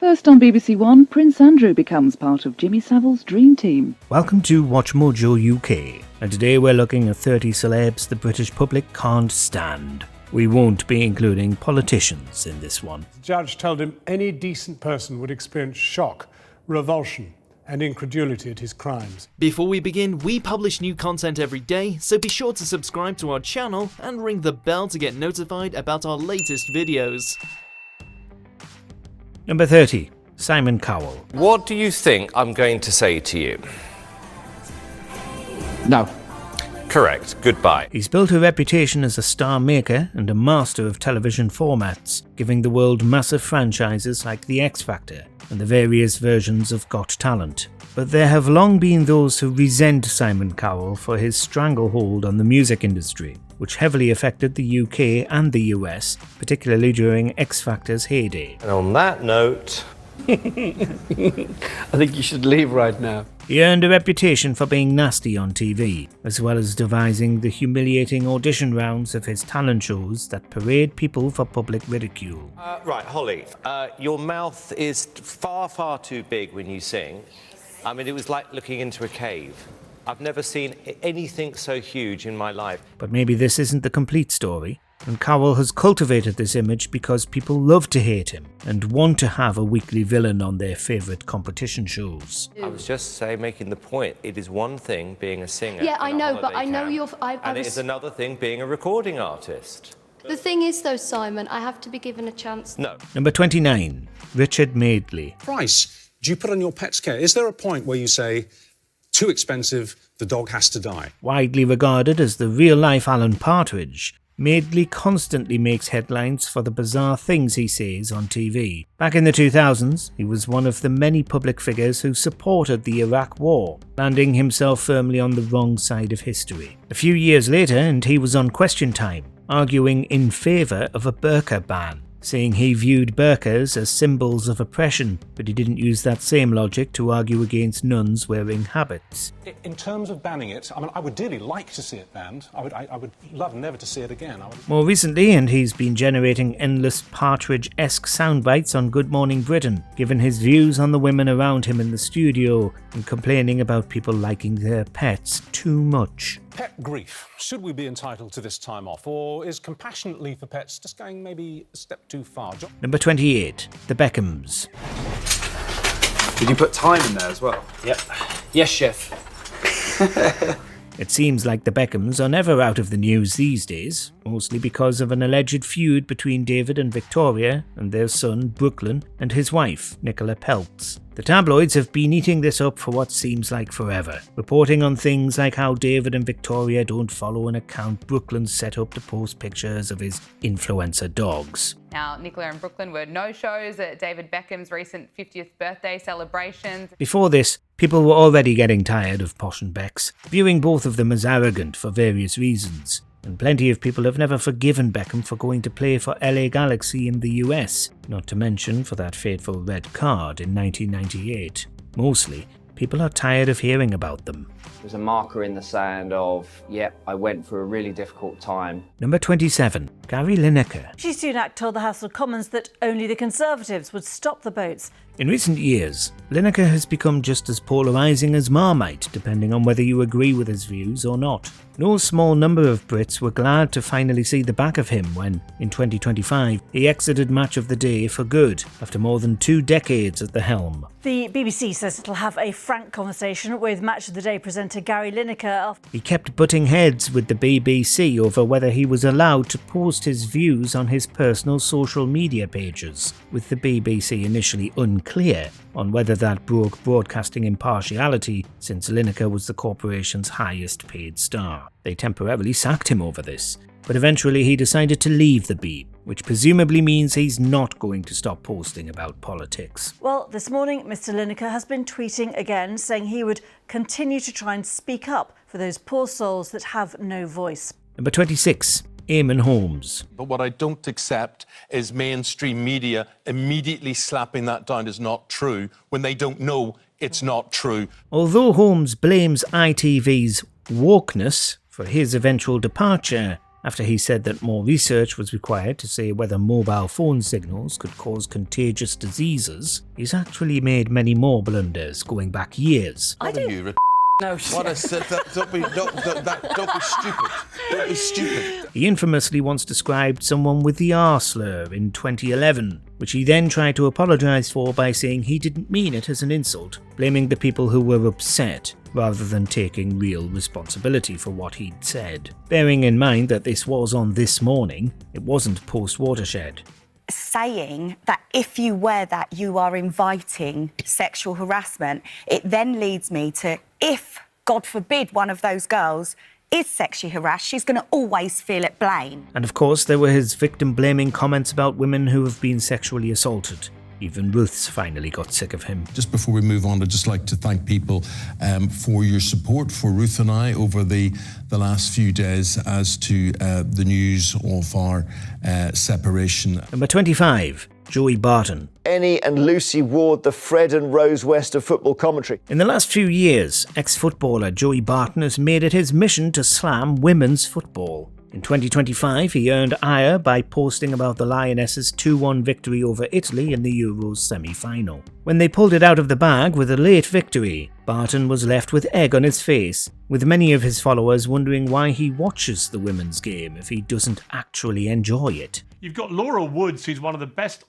First on BBC One, Prince Andrew becomes part of Jimmy Savile's dream team. Welcome to WatchMojo UK, and today we're looking at 30 celebs the British public can't stand. We won't be including politicians in this one. The judge told him any decent person would experience shock, revulsion and incredulity at his crimes. Before we begin, we publish new content every day, so be sure to subscribe to our channel and ring the bell to get notified about our latest videos. Number 30. Simon Cowell. What do you think I'm going to say to you? No. Correct. Goodbye. He's built a reputation as a star maker and a master of television formats, giving the world massive franchises like The X Factor and the various versions of Got Talent. But there have long been those who resent Simon Cowell for his stranglehold on the music industry, which heavily affected the UK and the US, particularly during X Factor's heyday. And on that note... I think you should leave right now. He earned a reputation for being nasty on TV, as well as devising the humiliating audition rounds of his talent shows that parade people for public ridicule. Right, Holly, your mouth is far too big when you sing. I mean, it was like looking into a cave. I've never seen anything so huge in my life. But maybe this isn't the complete story, and Cowell has cultivated this image because people love to hate him and want to have a weekly villain on their favourite competition shows. I was just making the point, it is one thing being a singer. Yeah, I know, but I know you're... And it is another thing being a recording artist. The thing is, though, Simon, I have to be given a chance. No. Number 29. Richard Madeley. Price, do you put on your pet's care? Is there a point where you say, too expensive, the dog has to die? Widely regarded as the real-life Alan Partridge, Madeley constantly makes headlines for the bizarre things he says on TV. Back in the 2000s, he was one of the many public figures who supported the Iraq War, landing himself firmly on the wrong side of history. A few years later, and he was on Question Time, arguing in favour of a burqa ban, saying he viewed burqas as symbols of oppression, but he didn't use that same logic to argue against nuns wearing habits. In terms of banning it, I mean, I would dearly like to see it banned. I would love never to see it again. More recently, and he's been generating endless Partridge-esque soundbites on Good Morning Britain, giving his views on the women around him in the studio and complaining about people liking their pets too much. Pet grief. Should we be entitled to this time off? Or is compassionate leave for pets just going maybe a step too far? Number 28. The Beckhams. Did you put thyme in there as well? Yep. Yes, chef. It seems like the Beckhams are never out of the news these days, mostly because of an alleged feud between David and Victoria and their son Brooklyn and his wife, Nicola Peltz. The tabloids have been eating this up for what seems like forever, reporting on things like how David and Victoria don't follow an account Brooklyn set up to post pictures of his influencer dogs. Now, Nicola and Brooklyn were no-shows at David Beckham's recent 50th birthday celebrations. Before this, people were already getting tired of Posh and Becks, viewing both of them as arrogant for various reasons. And plenty of people have never forgiven Beckham for going to play for LA Galaxy in the US, not to mention for that fateful red card in 1998. Mostly, people are tired of hearing about them. There's a marker in the sand of, yep, I went through a really difficult time. Number 27. Gary Lineker. Rishi Sunak told the House of Commons that only the Conservatives would stop the boats. In recent years, Lineker has become just as polarising as Marmite, depending on whether you agree with his views or not. No small number of Brits were glad to finally see the back of him when, in 2025, he exited Match of the Day for good, after more than 2 decades at the helm. The BBC says it'll have a frank conversation with Match of the Day presenter Gary Lineker. He kept butting heads with the BBC over whether he was allowed to post his views on his personal social media pages, with the BBC initially unclear on whether that broke broadcasting impartiality since Lineker was the corporation's highest paid star. They temporarily sacked him over this, but eventually he decided to leave the Beeb, which presumably means he's not going to stop posting about politics. Well, this morning Mr Lineker has been tweeting again, saying he would continue to try and speak up for those poor souls that have no voice. Number 26. Eamonn Holmes. But what I don't accept is mainstream media immediately slapping that down as not true when they don't know it's not true. Although Holmes blames ITV's wokeness for his eventual departure, After he said that more research was required to say whether mobile phone signals could cause contagious diseases, he's actually made many more blunders going back years. No, What a don't be stupid. Don't be stupid. He infamously once described someone with the R slur in 2011, which he then tried to apologise for by saying he didn't mean it as an insult, blaming the people who were upset, rather than taking real responsibility for what he'd said. Bearing in mind that this was on This Morning, it wasn't post-Watershed. Saying that if you wear that, you are inviting sexual harassment, it then leads me to, if, God forbid, one of those girls is sexually harassed, she's going to always feel at blame. And of course, there were his victim-blaming comments about women who have been sexually assaulted. Even Ruth's finally got sick of him. Just before we move on, I'd just like to thank people for your support for Ruth and I over the last few days as to the news of our separation. Number 25, Joey Barton. Annie and Lucy Ward, the Fred and Rose West of football commentary. In the last few years, ex-footballer Joey Barton has made it his mission to slam women's football. In 2025, he earned ire by posting about the Lionesses' 2-1 victory over Italy in the Euros semi-final. When they pulled it out of the bag with a late victory, Barton was left with egg on his face, with many of his followers wondering why he watches the women's game if he doesn't actually enjoy it. You've got Laura Woods, who's one of the best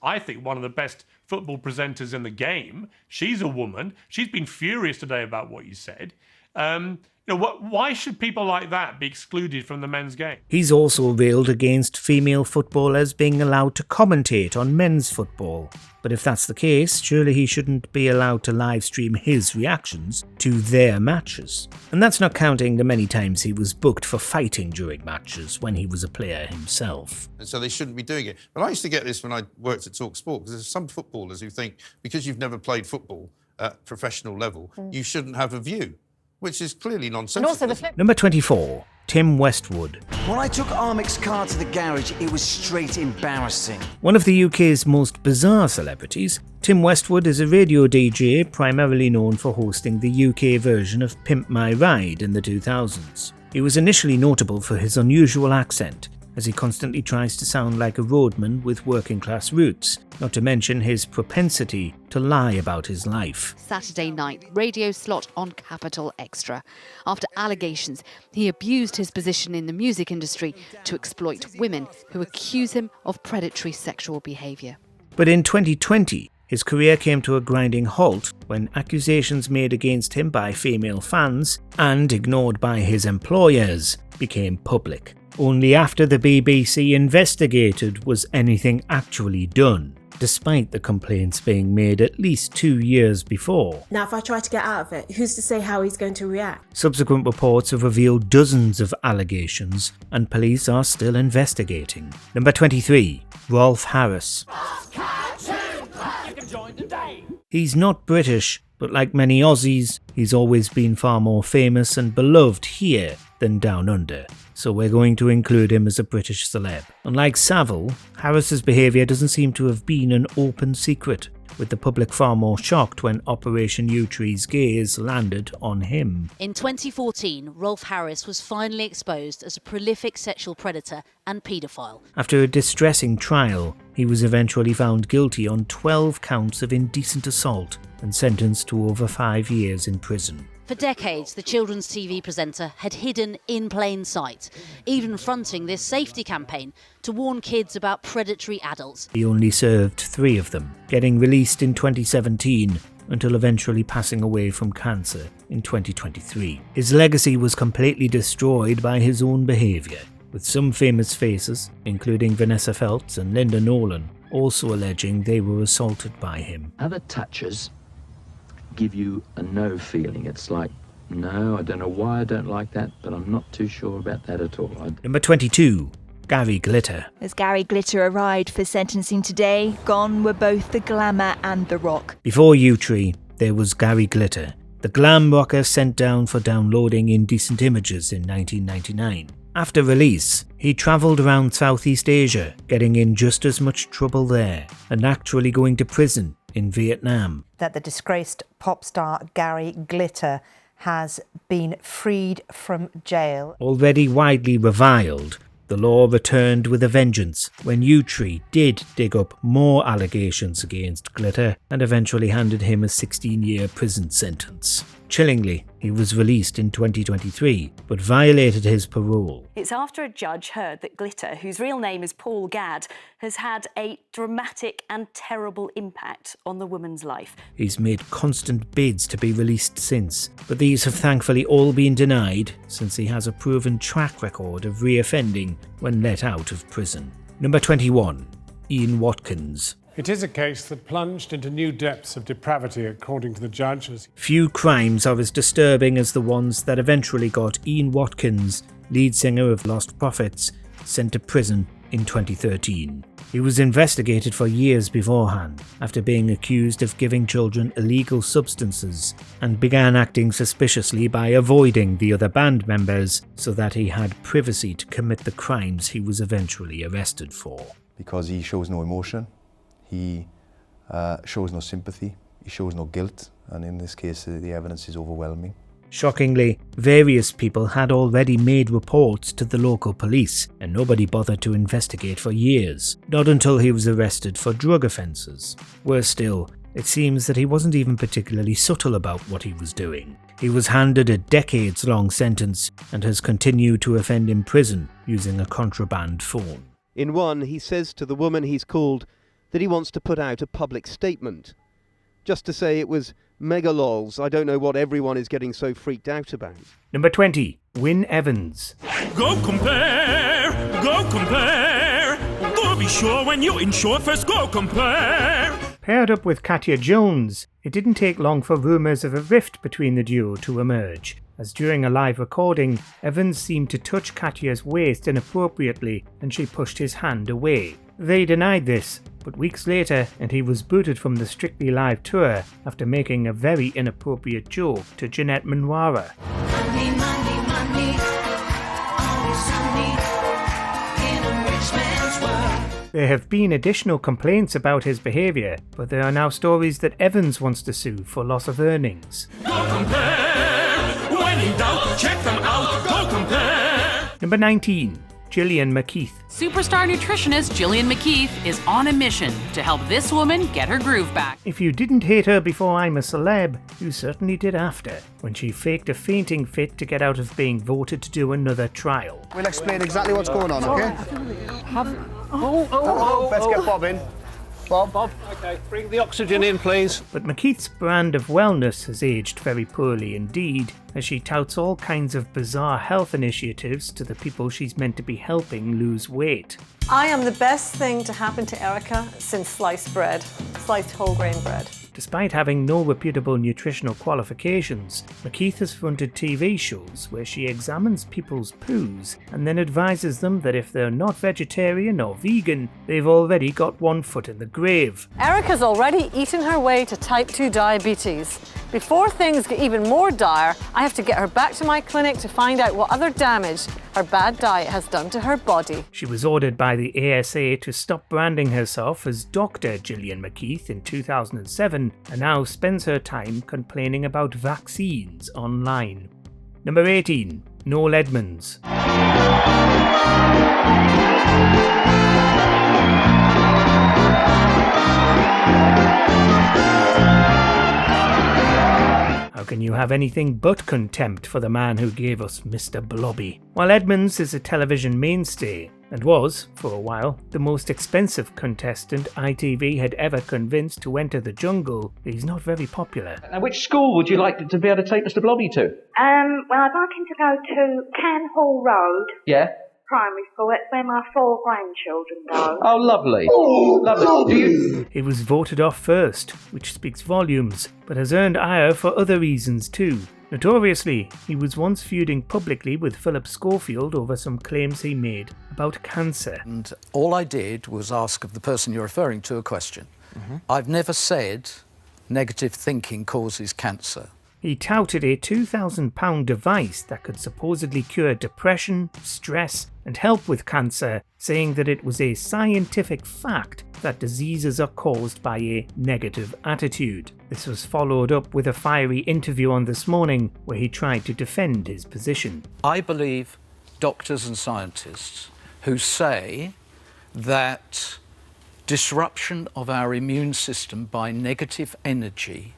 football presenters in the game. She's a woman. She's been furious today about what you said. Why should people like that be excluded from the men's game? He's also railed against female footballers being allowed to commentate on men's football. But if that's the case, surely he shouldn't be allowed to live stream his reactions to their matches. And that's not counting the many times he was booked for fighting during matches when he was a player himself. And so they shouldn't be doing it. But I used to get this when I worked at TalkSport, because there's some footballers who think because you've never played football at professional level, you shouldn't have a view, which is clearly nonsensical. Number 24, Tim Westwood. When I took Armic's car to the garage, it was straight embarrassing. One of the UK's most bizarre celebrities, Tim Westwood is a radio DJ primarily known for hosting the UK version of Pimp My Ride in the 2000s. He was initially notable for his unusual accent, as he constantly tries to sound like a roadman with working-class roots, not to mention his propensity to lie about his life. Saturday night radio slot on Capital Extra. After allegations, he abused his position in the music industry to exploit women who accuse him of predatory sexual behaviour. But in 2020, his career came to a grinding halt when accusations made against him by female fans and ignored by his employers became public. Only after the BBC investigated was anything actually done, despite the complaints being made at least 2 years before. Now, if I try to get out of it, who's to say how he's going to react? Subsequent reports have revealed dozens of allegations, and police are still investigating. Number 23, Rolf Harris. He's not British, but like many Aussies, he's always been far more famous and beloved here than down under, so we're going to include him as a British celeb. Unlike Savile, Harris's behaviour doesn't seem to have been an open secret, with the public far more shocked when Operation Yewtree's gaze landed on him. In 2014, Rolf Harris was finally exposed as a prolific sexual predator and paedophile. After a distressing trial, he was eventually found guilty on 12 counts of indecent assault and sentenced to over 5 years in prison. For decades, the children's TV presenter had hidden in plain sight, even fronting this safety campaign to warn kids about predatory adults. He only served 3 of them, getting released in 2017 until eventually passing away from cancer in 2023. His legacy was completely destroyed by his own behaviour, with some famous faces, including Vanessa Feltz and Linda Nolan, also alleging they were assaulted by him. Other touches give you a no feeling. It's like, no, I don't know why I don't like that, but I'm not too sure about that at all. Number 22, Gary Glitter. As Gary Glitter arrived for sentencing today, gone were both the glamour and the rock. Before Yewtree, there was Gary Glitter, the glam rocker sent down for downloading indecent images in 1999. After release, he travelled around Southeast Asia, getting in just as much trouble there, and actually going to prison in Vietnam. That the disgraced pop star Gary Glitter has been freed from jail. Already widely reviled, The law returned with a vengeance when Yewtree did dig up more allegations against Glitter and eventually handed him a 16-year prison sentence. Chillingly, he was released in 2023, but violated his parole. It's after a judge heard that Glitter, whose real name is Paul Gadd, has had a dramatic and terrible impact on the woman's life. He's made constant bids to be released since, but these have thankfully all been denied since he has a proven track record of reoffending when let out of prison. Number 21. Ian Watkins. It is a case that plunged into new depths of depravity, according to the judge. Few crimes are as disturbing as the ones that eventually got Ian Watkins, lead singer of Lost Prophets, sent to prison in 2013. He was investigated for years beforehand after being accused of giving children illegal substances and began acting suspiciously by avoiding the other band members so that he had privacy to commit the crimes he was eventually arrested for. Because he shows no emotion. He shows no sympathy, he shows no guilt, and in this case the evidence is overwhelming. Shockingly, various people had already made reports to the local police, and nobody bothered to investigate for years, not until he was arrested for drug offences. Worse still, it seems that he wasn't even particularly subtle about what he was doing. He was handed a decades-long sentence and has continued to offend in prison using a contraband phone. In one, he says to the woman he's called that he wants to put out a public statement. Just to say it was mega lols, I don't know what everyone is getting so freaked out about. Number 20. Wyn Evans. Go compare, go compare. Go be sure when you're in short first, go compare. Paired up with Katya Jones, it didn't take long for rumours of a rift between the duo to emerge, as during a live recording, Evans seemed to touch Katya's waist inappropriately and she pushed his hand away. They denied this, but weeks later, and he was booted from the Strictly Live tour after making a very inappropriate joke to Jeanette Manwara. There have been additional complaints about his behaviour, but there are now stories that Evans wants to sue for loss of earnings. Go compare. When in doubt, check them out. Go compare. Number 19. Jillian McKeith. Superstar nutritionist Jillian McKeith is on a mission to help this woman get her groove back. If you didn't hate her before I'm a Celeb, you certainly did after, when she faked a fainting fit to get out of being voted to do another trial. We'll explain exactly what's going on, okay? Let's get Bob in. Bob. Okay, bring the oxygen in, please. But McKeith's brand of wellness has aged very poorly indeed, as she touts all kinds of bizarre health initiatives to the people she's meant to be helping lose weight. I am the best thing to happen to Erica since sliced bread, sliced whole grain bread. Despite having no reputable nutritional qualifications, McKeith has fronted TV shows where she examines people's poos and then advises them that if they're not vegetarian or vegan, they've already got one foot in the grave. Erica's already eaten her way to type 2 diabetes. Before things get even more dire, I have to get her back to my clinic to find out what other damage her bad diet has done to her body. She was ordered by the ASA to stop branding herself as Dr. Jillian McKeith in 2007 and now spends her time complaining about vaccines online. Number 18. Noel Edmonds. How can you have anything but contempt for the man who gave us Mr. Blobby? While Edmonds is a television mainstay, and was, for a while, the most expensive contestant ITV had ever convinced to enter the jungle, he's not very popular. Now, which school would you like to be able to take Mr. Blobby to? Well, I'd like him to go to Can Hall Road. Yeah? Primary school. That's where my 4 grandchildren go. Oh, lovely. Lovely. He was voted off first, which speaks volumes, but has earned ire for other reasons too. Notoriously, he was once feuding publicly with Phillip Schofield over some claims he made about cancer. And all I did was ask of the person you're referring to a question. I've never said negative thinking causes cancer. He touted a £2,000 device that could supposedly cure depression, stress, and help with cancer, saying that it was a scientific fact that diseases are caused by a negative attitude. This was followed up with a fiery interview on This Morning, where he tried to defend his position. I believe doctors and scientists who say that disruption of our immune system by negative energy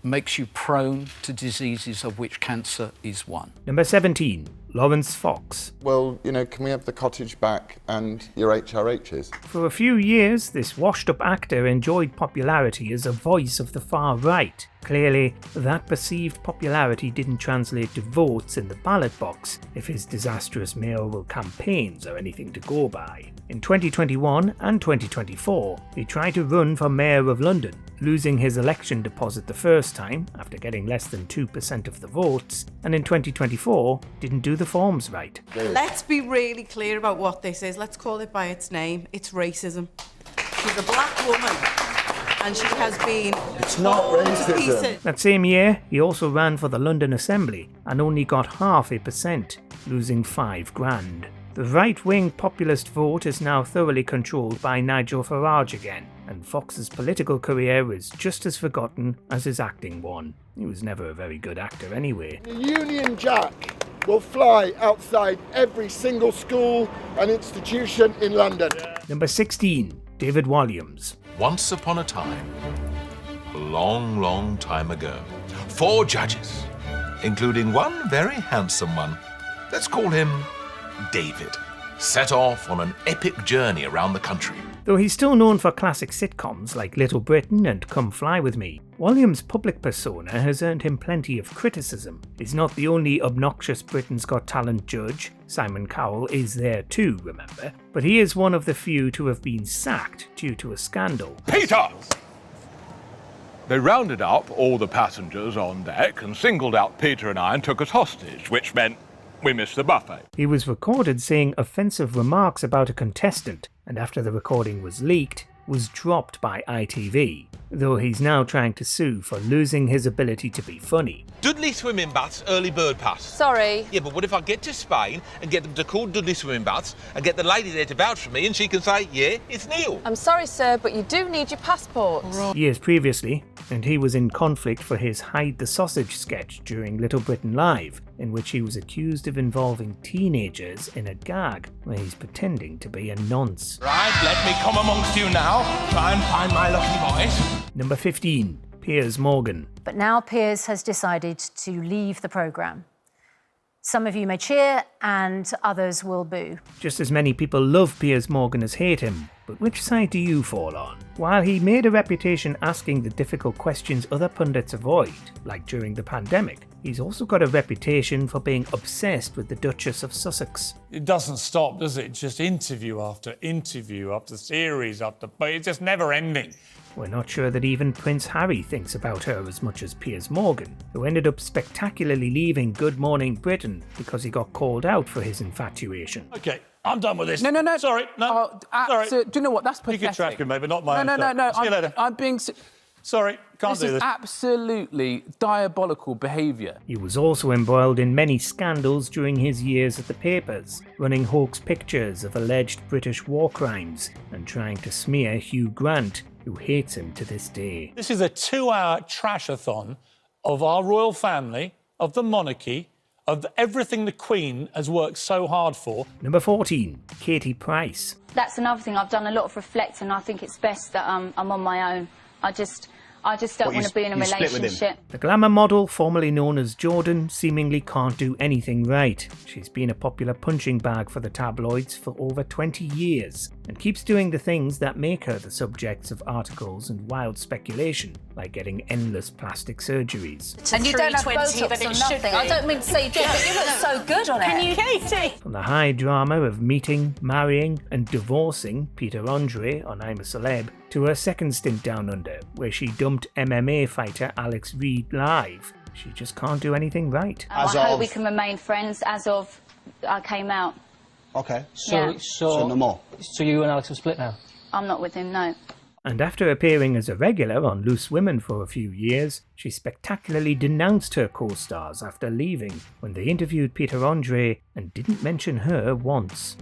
makes you prone to diseases of which cancer is one. Number 17, Laurence Fox. Well, you know, can we have the cottage back and your HRHs? For a few years, this washed-up actor enjoyed popularity as a voice of the far right. Clearly, that perceived popularity didn't translate to votes in the ballot box if his disastrous mayoral campaigns are anything to go by. In 2021 and 2024, he tried to run for Mayor of London, losing his election deposit the first time after getting less than 2% of the votes, and in 2024 didn't do the forms right. Let's be really clear about what this is. Let's call it by its name. It's racism. She's a black woman, and she has been... It's not racism. That same year, he also ran for the London Assembly and only got 0.5%, losing $5,000. The right-wing populist vote is now thoroughly controlled by Nigel Farage again, and Fox's political career is just as forgotten as his acting one. He was never a very good actor anyway. The Union Jack will fly outside every single school and institution in London. Number 16, David Walliams. Once upon a time, a long, long time ago, 4 judges, including one very handsome one, let's call him David, set off on an epic journey around the country. Though he's still known for classic sitcoms like Little Britain and Come Fly With Me, Walliams' public persona has earned him plenty of criticism. He's not the only obnoxious Britain's Got Talent judge. Simon Cowell is there too, remember, but he is one of the few to have been sacked due to a scandal. Peter! They rounded up all the passengers on deck and singled out Peter and I and took us hostage, which meant we missed the buffet. He was recorded saying offensive remarks about a contestant, and after the recording was leaked, was dropped by ITV, though he's now trying to sue for losing his ability to be funny. Dudley Swimming Baths early bird pass. Sorry. Yeah, but what if I get to Spain and get them to call Dudley Swimming Baths and get the lady there to vouch for me and she can say, yeah, it's Neil? I'm sorry, sir, but you do need your passport. Years previously, and he was in conflict for his Hide the Sausage sketch during Little Britain Live, in which he was accused of involving teenagers in a gag where he's pretending to be a nonce. Right, let me come amongst you now, try and find my lucky voice. Number 15, Piers Morgan. But now Piers has decided to leave the programme. Some of you may cheer and others will boo. Just as many people love Piers Morgan as hate him, but which side do you fall on? While he made a reputation asking the difficult questions other pundits avoid, like during the pandemic, he's also got a reputation for being obsessed with the Duchess of Sussex. It doesn't stop, does it? Just interview after series after... But it's just never ending. We're not sure that even Prince Harry thinks about her as much as Piers Morgan, who ended up spectacularly leaving Good Morning Britain because he got called out for his infatuation. OK, I'm done with this. No. Sorry, no. Sorry. Do you know what? That's pathetic. You can track him, maybe not mine. No. See you later. I'm being... Sorry, can't do this. This is absolutely diabolical behaviour. He was also embroiled in many scandals during his years at the papers, running hoax pictures of alleged British war crimes and trying to smear Hugh Grant, who hates him to this day. This is a 2-hour trash-a-thon of our royal family, of the monarchy, of everything the Queen has worked so hard for. Number 14, Katie Price. That's another thing. I've done a lot of reflecting. I think it's best that I'm on my own. I just don't want to be in a relationship. The glamour model, formerly known as Jordan, seemingly can't do anything right. She's been a popular punching bag for the tabloids for over 20 years and keeps doing the things that make her the subjects of articles and wild speculation, like getting endless plastic surgeries. And you don't have Botox or nothing. I don't mean to say you do, but you look so good on it. Can you, Katie? From the high drama of meeting, marrying and divorcing Peter Andre on I'm a Celeb, to her second stint down under, where she dumped MMA fighter Alex Reed live. She just can't do anything right. I hope we can remain friends as of I came out. OK. Yeah. So no more? So you and Alex are split now? I'm not with him, no. And after appearing as a regular on Loose Women for a few years, she spectacularly denounced her co-stars after leaving when they interviewed Peter Andre and didn't mention her once.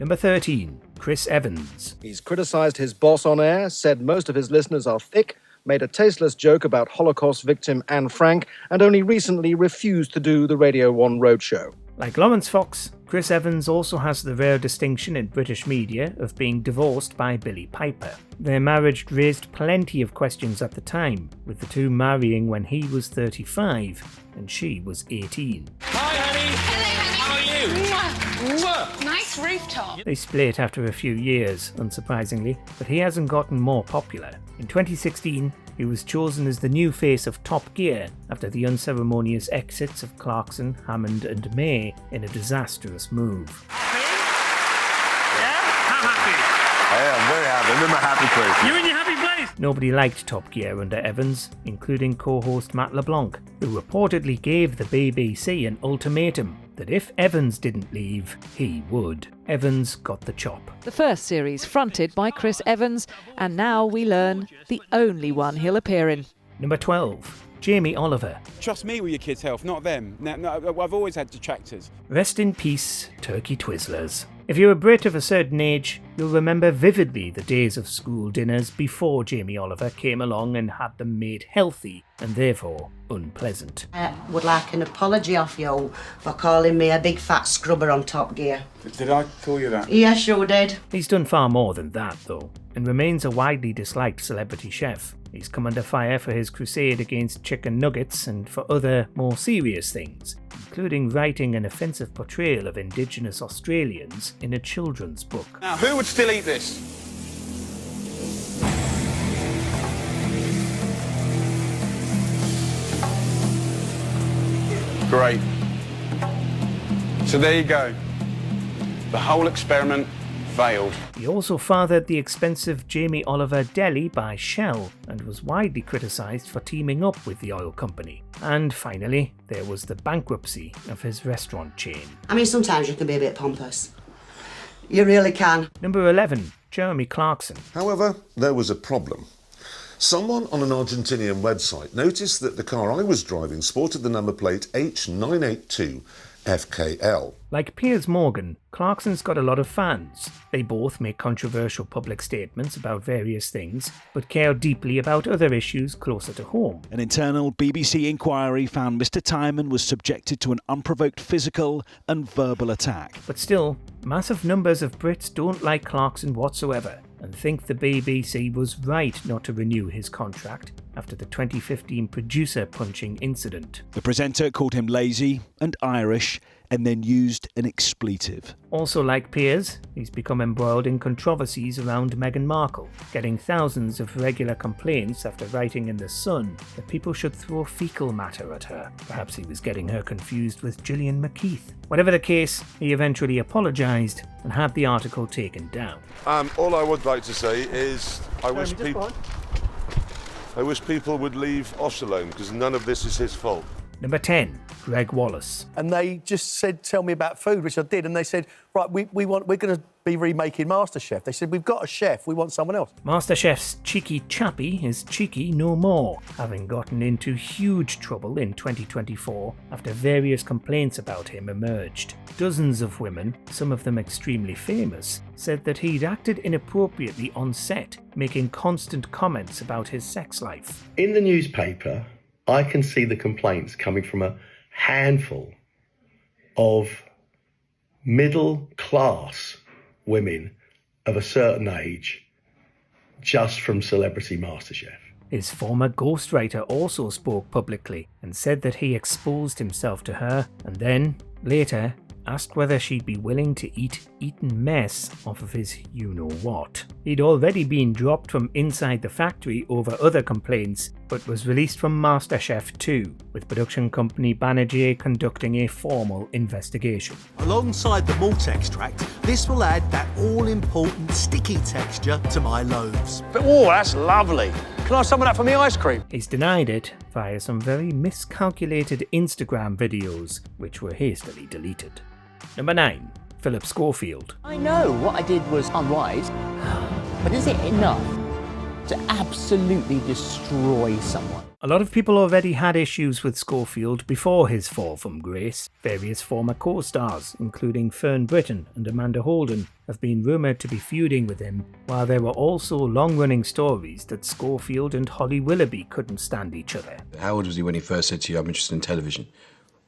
Number 13, Chris Evans. He's criticised his boss on air, said most of his listeners are thick, made a tasteless joke about Holocaust victim Anne Frank, and only recently refused to do the Radio 1 roadshow. Like Laurence Fox, Chris Evans also has the rare distinction in British media of being divorced by Billie Piper. Their marriage raised plenty of questions at the time, with the two marrying when he was 35 and she was 18. Hi, honey. How are you? Mwah. Nice rooftop. They split after a few years, unsurprisingly, but he hasn't gotten more popular. In 2016, he was chosen as the new face of Top Gear after the unceremonious exits of Clarkson, Hammond and May in a disastrous move. I'm very happy. I'm in my happy place. You're in your happy place? Nobody liked Top Gear under Evans, including co-host Matt LeBlanc, who reportedly gave the BBC an ultimatum that if Evans didn't leave, he would. Evans got the chop. The first series fronted by Chris Evans, and now we learn the only one he'll appear in. Number 12. Jamie Oliver. Trust me with your kids' health, not them. No, I've always had detractors. Rest in peace, Turkey Twizzlers. If you're a Brit of a certain age, you'll remember vividly the days of school dinners before Jamie Oliver came along and had them made healthy and therefore unpleasant. I would like an apology off you for calling me a big fat scrubber on Top Gear. Did I call you that? Yeah, sure did. He's done far more than that, though, and remains a widely disliked celebrity chef. He's come under fire for his crusade against chicken nuggets and for other, more serious things, including writing an offensive portrayal of Indigenous Australians in a children's book. Now, who would still eat this? Great. So there you go. The whole experiment failed. He also fathered the expensive Jamie Oliver deli by Shell and was widely criticised for teaming up with the oil company. And finally, there was the bankruptcy of his restaurant chain. I mean, sometimes you can be a bit pompous. You really can. Number 11. Jeremy Clarkson. However, there was a problem. Someone on an Argentinian website noticed that the car I was driving sported the number plate H982 FKL. Like Piers Morgan, Clarkson's got a lot of fans. They both make controversial public statements about various things, but care deeply about other issues closer to home. An internal BBC inquiry found Mr. Timon was subjected to an unprovoked physical and verbal attack. But still, massive numbers of Brits don't like Clarkson whatsoever and think the BBC was right not to renew his contract after the 2015 producer punching incident. The presenter called him lazy and Irish and then used an expletive. Also like Piers, he's become embroiled in controversies around Meghan Markle, getting thousands of regular complaints after writing in The Sun that people should throw fecal matter at her. Perhaps he was getting her confused with Jillian McKeith. Whatever the case, he eventually apologised and had the article taken down. All I would like to say is I wish people would leave Osh alone, because none of this is his fault. Number 10. Gregg Wallace. And they just said, tell me about food, which I did, and they said, right, we're going to be remaking MasterChef. They said, we've got a chef, we want someone else. MasterChef's cheeky chappie is cheeky no more, having gotten into huge trouble in 2024 after various complaints about him emerged. Dozens of women, some of them extremely famous, said that he'd acted inappropriately on set, making constant comments about his sex life. In the newspaper, I can see the complaints coming from a handful of middle-class women of a certain age just from Celebrity MasterChef. His former ghostwriter also spoke publicly and said that he exposed himself to her and then, later, asked whether she'd be willing to eat eaten mess off of his you-know-what. He'd already been dropped from inside the factory over other complaints, but was released from MasterChef 2, with production company Banerjee conducting a formal investigation. Alongside the malt extract, this will add that all-important sticky texture to my loaves. Oh, that's lovely. Can I have some of that for me ice cream? He's denied it via some very miscalculated Instagram videos, which were hastily deleted. Number 9. Phillip Schofield. I know what I did was unwise, but is it enough to absolutely destroy someone? A lot of people already had issues with Schofield before his fall from grace. Various former co-stars, including Fern Britton and Amanda Holden, have been rumoured to be feuding with him, while there were also long-running stories that Schofield and Holly Willoughby couldn't stand each other. How old was he when he first said to you, I'm interested in television?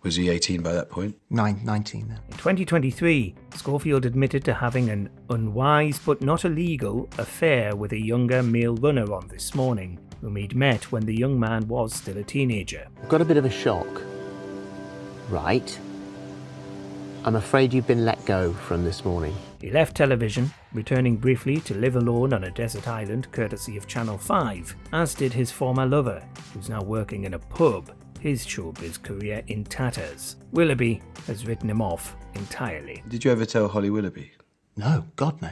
Was he 18 by that point? 19 then. In 2023, Schofield admitted to having an unwise but not illegal affair with a younger male runner on This Morning, whom he'd met when the young man was still a teenager. I've got a bit of a shock. Right. I'm afraid you've been let go from This Morning. He left television, returning briefly to live alone on a desert island courtesy of Channel 5, as did his former lover, who's now working in a pub, his showbiz career in tatters. Willoughby has written him off entirely. Did you ever tell Holly Willoughby? No, God no.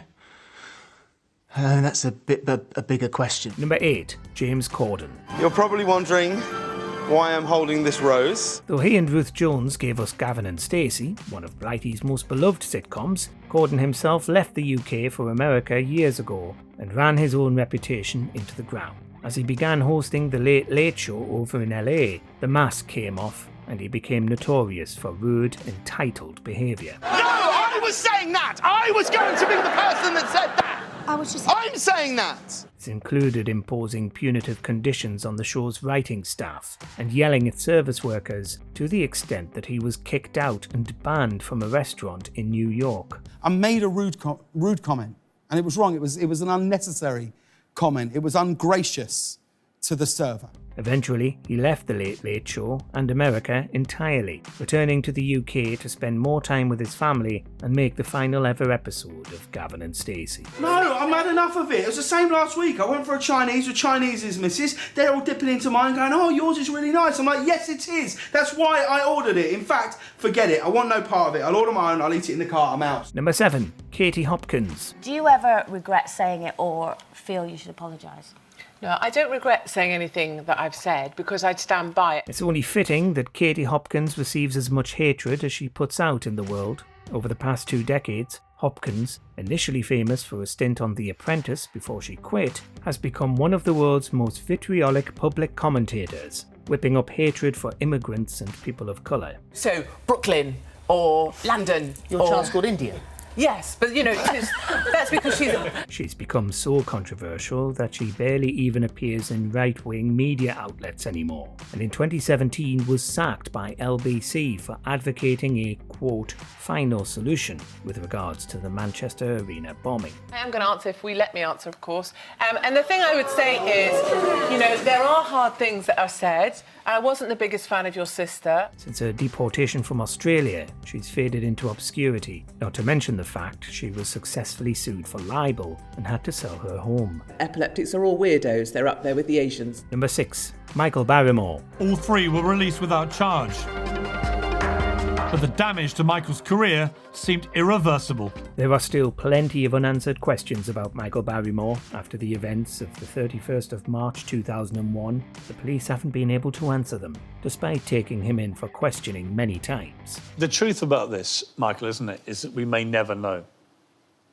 That's a bigger question. Number 8, James Corden. You're probably wondering why I'm holding this rose. Though he and Ruth Jones gave us Gavin and Stacey, one of Blighty's most beloved sitcoms, Corden himself left the UK for America years ago and ran his own reputation into the ground. As he began hosting The Late Late Show over in LA, the mask came off and he became notorious for rude, entitled behaviour. No, I was saying that! I was going to be the person that said that! I'm saying that! This included imposing punitive conditions on the show's writing staff and yelling at service workers to the extent that he was kicked out and banned from a restaurant in New York. I made a rude comment, and it was wrong. It was an unnecessary comment. It was ungracious to the server. Eventually, he left The Late Late Show and America entirely, returning to the UK to spend more time with his family and make the final ever episode of Gavin and Stacey. No, I've had enough of it. It was the same last week. I went for a Chinese with Chinese's missus. They're all dipping into mine going, oh, yours is really nice. I'm like, yes, it is. That's why I ordered it. In fact, forget it. I want no part of it. I'll order my own. I'll eat it in the car. I'm out. Number 7, Katie Hopkins. Do you ever regret saying it or feel you should apologise? No, I don't regret saying anything that I've said because I'd stand by it. It's only fitting that Katie Hopkins receives as much hatred as she puts out in the world. Over the past 2 decades, Hopkins, initially famous for a stint on The Apprentice before she quit, has become one of the world's most vitriolic public commentators, whipping up hatred for immigrants and people of colour. So, Brooklyn or London. Your child's called India? Yes, but you know, that's because She's become so controversial that she barely even appears in right-wing media outlets anymore, and in 2017 was sacked by LBC for advocating a, quote, final solution with regards to the Manchester Arena bombing. I am going to answer if we let me answer, of course. And the thing I would say is, you know, there are hard things that are said. I wasn't the biggest fan of your sister. Since her deportation from Australia, she's faded into obscurity, not to mention the fact she was successfully sued for libel and had to sell her home. Epileptics are all weirdos. They're up there with the Asians. Number 6, Michael Barrymore. All 3 were released without charge. But the damage to Michael's career seemed irreversible. There are still plenty of unanswered questions about Michael Barrymore after the events of the 31st of March 2001. The police haven't been able to answer them, despite taking him in for questioning many times. The truth about this, Michael, isn't it, is that we may never know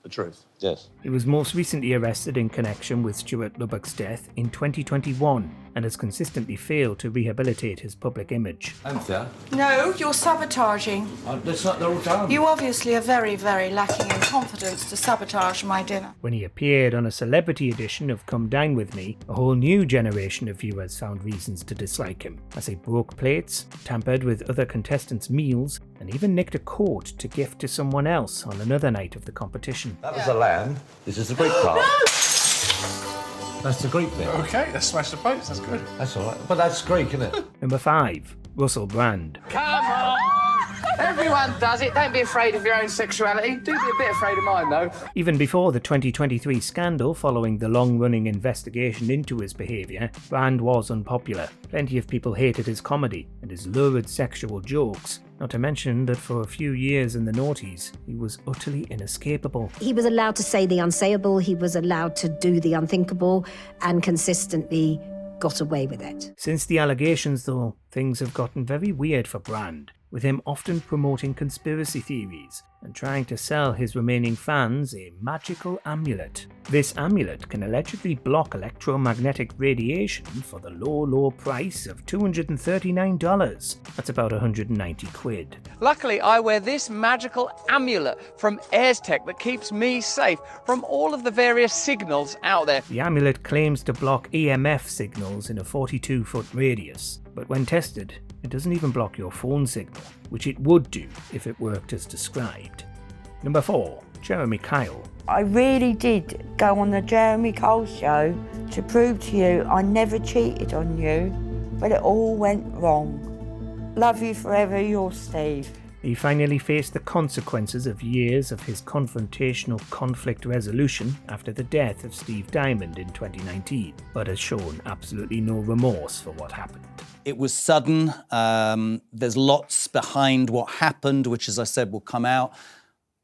the truth. Yes. He was most recently arrested in connection with Stuart Lubbock's death in 2021 and has consistently failed to rehabilitate his public image. Anthea? No, you're sabotaging. That's not the whole time. You obviously are very, very lacking in confidence to sabotage my dinner. When he appeared on a celebrity edition of Come Dine With Me, a whole new generation of viewers found reasons to dislike him, as he broke plates, tampered with other contestants' meals, and even nicked a coat to gift to someone else on another night of the competition. That was the lamb. This is the Greek part. That's the Greek bit. OK, let's smash the plates. That's good. That's all right. But that's Greek, isn't it? Number 5, Russell Brand. Come on! Everyone does it. Don't be afraid of your own sexuality. Do be a bit afraid of mine, though. Even before the 2023 scandal following the long-running investigation into his behaviour, Brand was unpopular. Plenty of people hated his comedy and his lurid sexual jokes, not to mention that for a few years in the noughties, he was utterly inescapable. He was allowed to say the unsayable, he was allowed to do the unthinkable, and consistently got away with it. Since the allegations, though, things have gotten very weird for Brand, with him often promoting conspiracy theories and trying to sell his remaining fans a magical amulet. This amulet can allegedly block electromagnetic radiation for the low price of $239. That's about 190 quid. Luckily, I wear this magical amulet from AirTech that keeps me safe from all of the various signals out there. The amulet claims to block EMF signals in a 42-foot radius, but when tested, It doesn't even block your phone signal, which it would do if it worked as described. Number 4. Jeremy Kyle. I really did go on the Jeremy Kyle show to prove to you I never cheated on you, but it all went wrong. Love you forever, your Steve. He finally faced the consequences of years of his confrontational conflict resolution after the death of Steve Diamond in 2019, but has shown absolutely no remorse for what happened. It was sudden. There's lots behind what happened, which, as I said, will come out.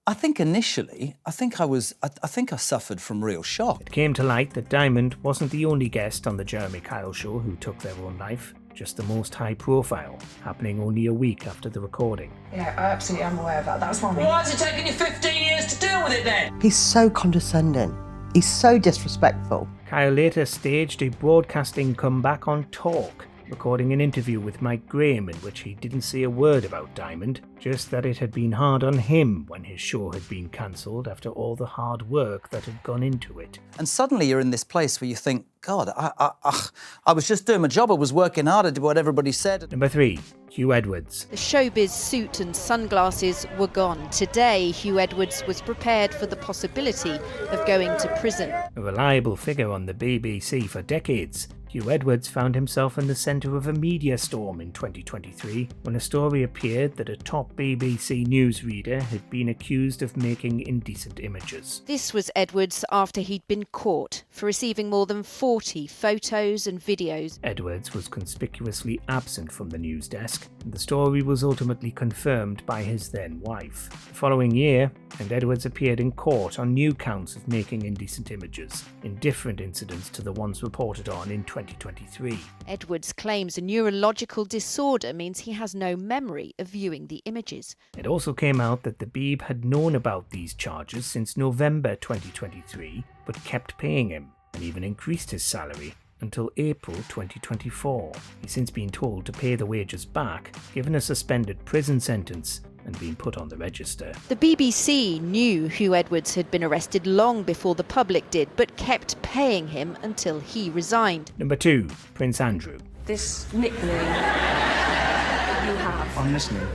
I think initially, I think I suffered from real shock. It came to light that Diamond wasn't the only guest on the Jeremy Kyle show who took their own life, just the most high profile, happening only a week after the recording. Yeah, I absolutely am aware of that. That's why. Why is it taking you 15 years to deal with it then? He's so condescending. He's so disrespectful. Kyle later staged a broadcasting comeback on Talk, recording an interview with Mike Graham in which he didn't say a word about Diamond, just that it had been hard on him when his show had been cancelled after all the hard work that had gone into it. And suddenly you're in this place where you think, God, I was just doing my job, I was working hard, I did what everybody said. Number 3. Huw Edwards. The showbiz suit and sunglasses were gone. Today, Huw Edwards was prepared for the possibility of going to prison. A reliable figure on the BBC for decades, Huw Edwards found himself in the centre of a media storm in 2023 when a story appeared that a top BBC newsreader had been accused of making indecent images. This was Edwards after he'd been caught for receiving more than 40 photos and videos. Edwards was conspicuously absent from the news desk, and the story was ultimately confirmed by his then wife. The following year, Edwards appeared in court on new counts of making indecent images, in different incidents to the ones reported on in 2023. Edwards claims a neurological disorder means he has no memory of viewing the images. It also came out that the Beeb had known about these charges since November 2023, but kept paying him, and even increased his salary until April 2024. He's since been told to pay the wages back, given a suspended prison sentence, and been put on the register. The BBC knew Huw Edwards had been arrested long before the public did, but kept paying him until he resigned. Number 2. Prince Andrew. This nickname that you have. I'm listening.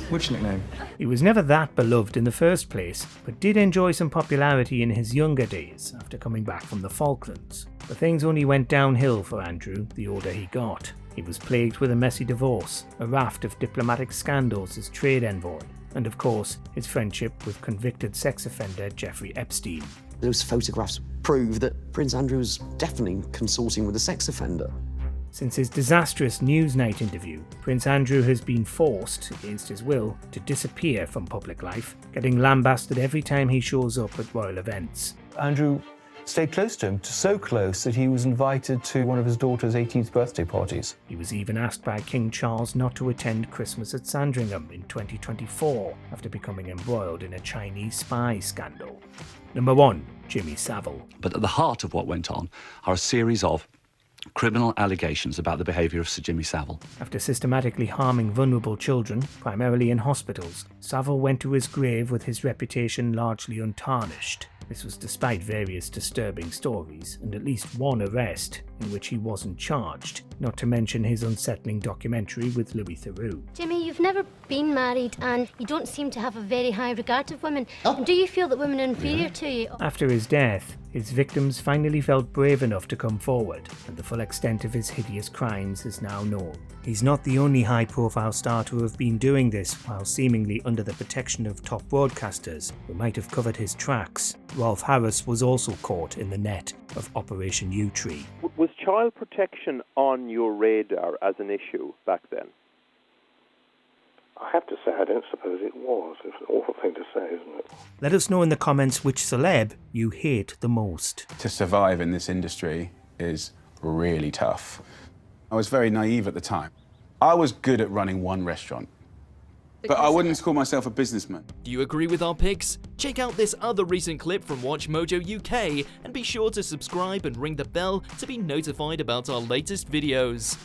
Which nickname? He was never that beloved in the first place, but did enjoy some popularity in his younger days after coming back from the Falklands. But things only went downhill for Andrew the older he got. He was plagued with a messy divorce, a raft of diplomatic scandals as trade envoy, and of course, his friendship with convicted sex offender Jeffrey Epstein. Those photographs prove that Prince Andrew was definitely consorting with a sex offender. Since his disastrous Newsnight interview, Prince Andrew has been forced, against his will, to disappear from public life, getting lambasted every time he shows up at royal events. Andrew stayed close to him, so close that he was invited to one of his daughter's 18th birthday parties. He was even asked by King Charles not to attend Christmas at Sandringham in 2024 after becoming embroiled in a Chinese spy scandal. Number 1. Jimmy Savile. But at the heart of what went on are a series of criminal allegations about the behaviour of Sir Jimmy Savile. After systematically harming vulnerable children, primarily in hospitals, Savile went to his grave with his reputation largely untarnished. This was despite various disturbing stories and at least one arrest in which he wasn't charged, not to mention his unsettling documentary with Louis Theroux. Jimmy, you've never been married and you don't seem to have a very high regard of women. Do you feel that women are inferior to you? After his death, his victims finally felt brave enough to come forward, and the full extent of his hideous crimes is now known. He's not the only high-profile star to have been doing this while seemingly under the protection of top broadcasters who might have covered his tracks. Rolf Harris was also caught in the net of Operation U-Tree. Was child protection on your radar as an issue back then? I have to say, I don't suppose it was. It's an awful thing to say, isn't it? Let us know in the comments which celeb you hate the most. To survive in this industry is really tough. I was very naive at the time. I was good at running one restaurant, but I wouldn't call myself a businessman. Do you agree with our picks? Check out this other recent clip from WatchMojo UK and be sure to subscribe and ring the bell to be notified about our latest videos.